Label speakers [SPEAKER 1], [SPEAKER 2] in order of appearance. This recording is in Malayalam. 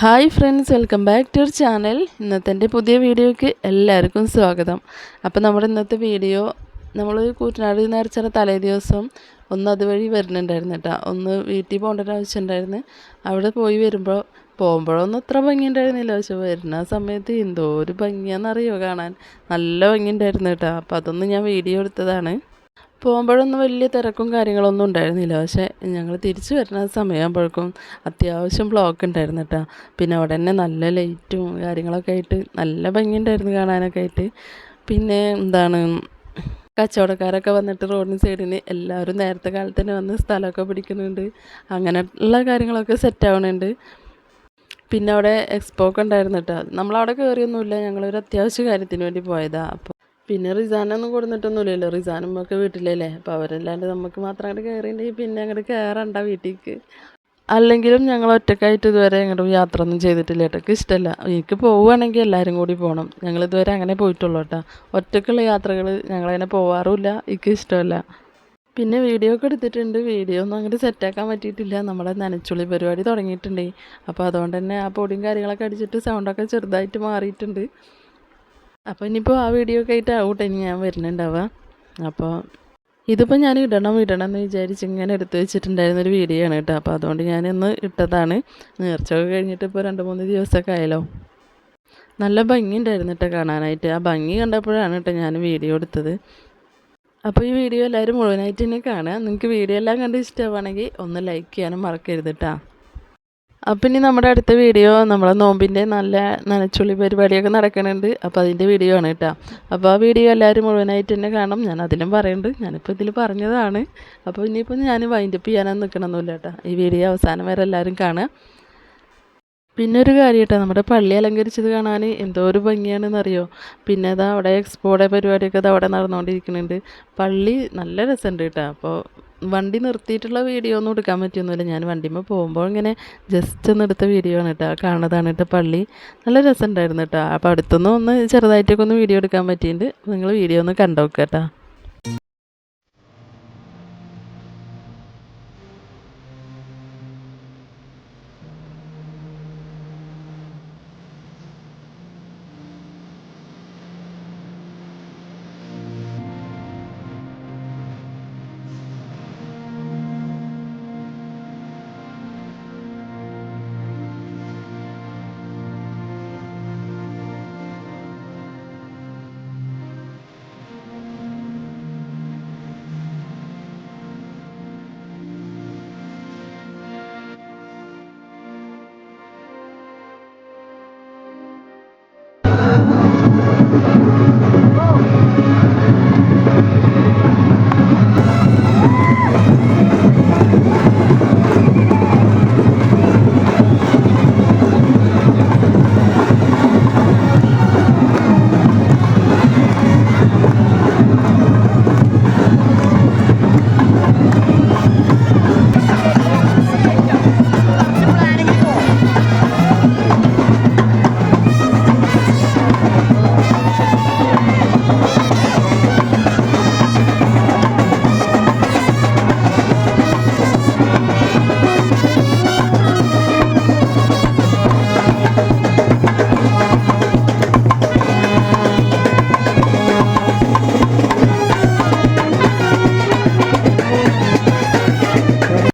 [SPEAKER 1] Hi friends, welcome back to our channel. ഇന്നത്തെ എൻ്റെ പുതിയ വീഡിയോയ്ക്ക് എല്ലാവർക്കും സ്വാഗതം. അപ്പോൾ നമ്മുടെ ഇന്നത്തെ വീഡിയോ നമ്മൾ കൂറ്റനാട് നേർച്ചയുടെ തലേ ദിവസം ഒന്ന് അതുവഴി വരുന്നുണ്ടായിരുന്നു കേട്ടോ. ഒന്ന് വീട്ടിൽ പോകേണ്ട ഒരു ആവശ്യം ഉണ്ടായിരുന്നു. അവിടെ പോയി പോകുമ്പോഴൊന്നും അത്ര ഭംഗി ഉണ്ടായിരുന്നില്ല, പക്ഷെ വരുന്ന സമയത്ത് എന്തോ ഒരു ഭംഗിയാണെന്നറിയോ കാണാൻ. നല്ല ഭംഗി ഉണ്ടായിരുന്നു കേട്ടോ. അപ്പോൾ അതൊന്ന് ഞാൻ വീഡിയോ എടുത്തതാണ്. പോകുമ്പോഴൊന്നും വലിയ തിരക്കും കാര്യങ്ങളൊന്നും ഉണ്ടായിരുന്നില്ല, പക്ഷേ ഞങ്ങൾ തിരിച്ചു വരുന്ന സമയമാകുമ്പോഴേക്കും അത്യാവശ്യം ബ്ലോക്ക് ഉണ്ടായിരുന്നു കേട്ടോ. പിന്നെ അവിടെ തന്നെ നല്ല ലൈറ്റും കാര്യങ്ങളൊക്കെ ആയിട്ട് നല്ല ഭംഗിയുണ്ടായിരുന്നു കാണാനൊക്കെ ആയിട്ട്. പിന്നെ കച്ചവടക്കാരൊക്കെ വന്നിട്ട് റോഡിന് സൈഡിന് എല്ലാവരും നേരത്തെ കാലത്ത് തന്നെ വന്ന് സ്ഥലമൊക്കെ പിടിക്കുന്നുണ്ട്. അങ്ങനെയുള്ള കാര്യങ്ങളൊക്കെ സെറ്റാവുന്നുണ്ട്. പിന്നെ അവിടെ എക്സ്പോ ഒക്കെ ഉണ്ടായിരുന്നു കേട്ടോ. നമ്മളവിടെ കയറിയൊന്നുമില്ല, ഞങ്ങളൊരു അത്യാവശ്യ കാര്യത്തിന് വേണ്ടി പോയതാണ്. അപ്പോൾ പിന്നെ റിസാനൊന്നും കൊടുത്തിട്ടൊന്നുമില്ലല്ലോ, റിസാനും ഒക്കെ വീട്ടിലല്ലേ. അപ്പോൾ അവരല്ലാണ്ട് നമുക്ക് മാത്രം അങ്ങോട്ട് കയറിയിട്ടുണ്ടെങ്കിൽ പിന്നെ അങ്ങോട്ട് കയറണ്ട വീട്ടിലേക്ക്. അല്ലെങ്കിലും ഞങ്ങൾ ഒറ്റക്കായിട്ട് ഇതുവരെ അങ്ങോട്ട് യാത്ര ഒന്നും ചെയ്തിട്ടില്ല കേട്ടോ. എനിക്ക് ഇഷ്ടമല്ല. എനിക്ക് പോവുകയാണെങ്കിൽ എല്ലാവരും കൂടി പോകണം. ഞങ്ങളിതുവരെ അങ്ങനെ പോയിട്ടുള്ളൂ കേട്ടോ. ഒറ്റക്കുള്ള യാത്രകൾ ഞങ്ങളങ്ങനെ പോവാറുമില്ല, എനിക്ക് ഇഷ്ടമല്ല. പിന്നെ വീഡിയോ ഒക്കെ എടുത്തിട്ടുണ്ട്. വീഡിയോ ഒന്നും അങ്ങോട്ട് സെറ്റാക്കാൻ പറ്റിയിട്ടില്ല. നമ്മുടെ നനച്ചുള്ളി പരിപാടി തുടങ്ങിയിട്ടുണ്ട്. അപ്പോൾ അതുകൊണ്ട് തന്നെ ആ പൊടിയും കാര്യങ്ങളൊക്കെ അടിച്ചിട്ട് സൗണ്ടൊക്കെ ചെറുതായിട്ട് മാറിയിട്ടുണ്ട്. അപ്പോൾ ഇനിയിപ്പോൾ ആ വീഡിയോ ഒക്കെ ആയിട്ട് ആവട്ടെ ഇനി ഞാൻ വരുന്നുണ്ടാവുക. അപ്പോൾ ഇതിപ്പോൾ ഞാൻ ഇടണം എന്ന് വിചാരിച്ച് ഇങ്ങനെ എടുത്ത് വെച്ചിട്ടുണ്ടായിരുന്നൊരു വീഡിയോ ആണ് കേട്ടോ. അപ്പോൾ അതുകൊണ്ട് ഞാനിന്ന് ഇട്ടതാണ്. നേർച്ചയൊക്കെ കഴിഞ്ഞിട്ട് ഇപ്പോൾ 2-3 ദിവസമൊക്കെ ആയല്ലോ. നല്ല ഭംഗി ഉണ്ടായിരുന്നു കേട്ടോ കാണാനായിട്ട്. ആ ഭംഗി കണ്ടപ്പോഴാണ് കേട്ടോ ഞാൻ വീഡിയോ എടുത്തത്. അപ്പോൾ ഈ വീഡിയോ എല്ലാവരും മുഴുവനായിട്ട് തന്നെ കാണുക. നിങ്ങൾക്ക് വീഡിയോ എല്ലാം കണ്ട് ഇഷ്ടമാണെങ്കിൽ ഒന്ന് ലൈക്ക് ചെയ്യാനും മറക്കരുത് കേട്ടോ. അപ്പം ഇനി നമ്മുടെ അടുത്ത വീഡിയോ നമ്മളെ നോമ്പിൻ്റെ നല്ല നനച്ചുള്ളി പരിപാടിയൊക്കെ നടക്കുന്നുണ്ട്. അപ്പോൾ അതിൻ്റെ വീഡിയോ ആണ് കേട്ടോ. അപ്പോൾ ആ വീഡിയോ എല്ലാവരും മുഴുവനായിട്ട് തന്നെ കാണും. ഞാൻ അതിലും പറയുന്നുണ്ട്, ഞാനിപ്പോൾ ഇതിൽ പറഞ്ഞതാണ്. അപ്പോൾ ഇനിയിപ്പോൾ ഞാൻ വൈൻഡപ്പ് ചെയ്യാനൊന്നും നിൽക്കണമെന്നില്ല കേട്ടോ. ഈ വീഡിയോ അവസാനം വരെ എല്ലാവരും കാണുക. പിന്നെ ഒരു കാര്യം കേട്ടോ, നമ്മുടെ പള്ളി അലങ്കരിച്ചത് കാണാൻ എന്തോ ഒരു ഭംഗിയാണെന്നറിയോ. പിന്നെ അതാ അവിടെ എക്സ്പോയുടെ പരിപാടിയൊക്കെ അവിടെ നടന്നുകൊണ്ടിരിക്കുന്നുണ്ട്. പള്ളി നല്ല രസമുണ്ട് കേട്ടോ. അപ്പോൾ വണ്ടി നിർത്തിയിട്ടുള്ള വീഡിയോ ഒന്നും എടുക്കാൻ പറ്റിയൊന്നുമില്ല. ഞാൻ വണ്ടിമ്മ പോകുമ്പോൾ ഇങ്ങനെ ജസ്റ്റ് ഒന്ന് എടുത്ത വീഡിയോ ആണ് കേട്ടോ. കാണുന്നതാണ് കേട്ടോ പള്ളി. നല്ല രസമുണ്ടായിരുന്നു കേട്ടോ. അപ്പോൾ അടുത്തൊന്നും ഒന്ന് ചെറുതായിട്ടൊക്കെ ഒന്ന് വീഡിയോ എടുക്കാൻ പറ്റിയിട്ടുണ്ട്. നിങ്ങൾ വീഡിയോ ഒന്ന് കണ്ടു നോക്കുക കേട്ടോ.